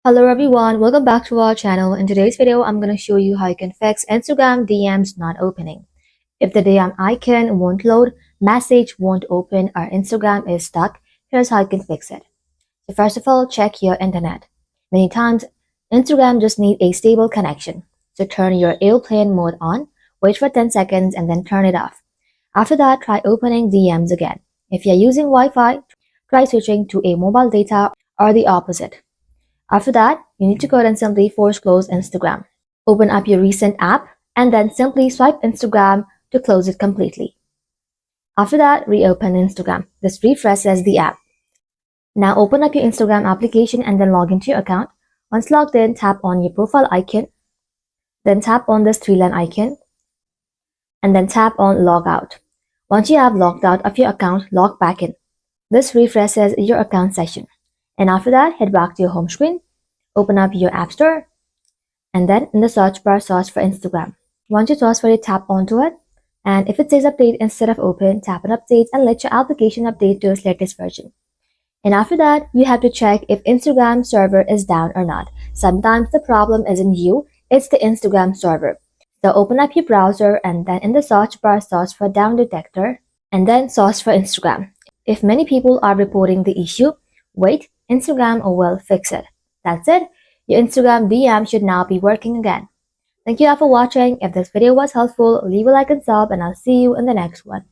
Hello everyone, welcome back to our channel. In today's video, I'm going to show you how you can fix Instagram DMs not opening. If the DM icon won't load, message won't open, or Instagram is stuck, here's how you can fix it. So first of all, check your internet. Many times, Instagram just need a stable connection. So turn your airplane mode on, wait for 10 seconds, and then turn it off. After that, try opening DMs again. If you're using Wi-Fi, try switching to a mobile data or the opposite. After that, you need to go and simply force close Instagram. Open up your recent app and then simply swipe Instagram to close it completely. After that, reopen Instagram. This refreshes the app. Now open up your Instagram application and then log into your account. Once logged in, tap on your profile icon. Then tap on this three-line icon. And then tap on log out. Once you have logged out of your account, log back in. This refreshes your account session. And after that, head back to your home screen, open up your app store, and then in the search bar, search for Instagram. Once you search for it, tap onto it, and if it says update instead of open, tap on update and let your application update to its latest version. And after that, you have to check if Instagram server is down or not. Sometimes the problem isn't you, it's the Instagram server. So open up your browser and then in the search bar, search for down detector, and then search for Instagram. If many people are reporting the issue, wait, Instagram will fix it. That's it. Your Instagram DM should now be working again. Thank you all for watching. If this video was helpful, leave a like and sub, and I'll see you in the next one.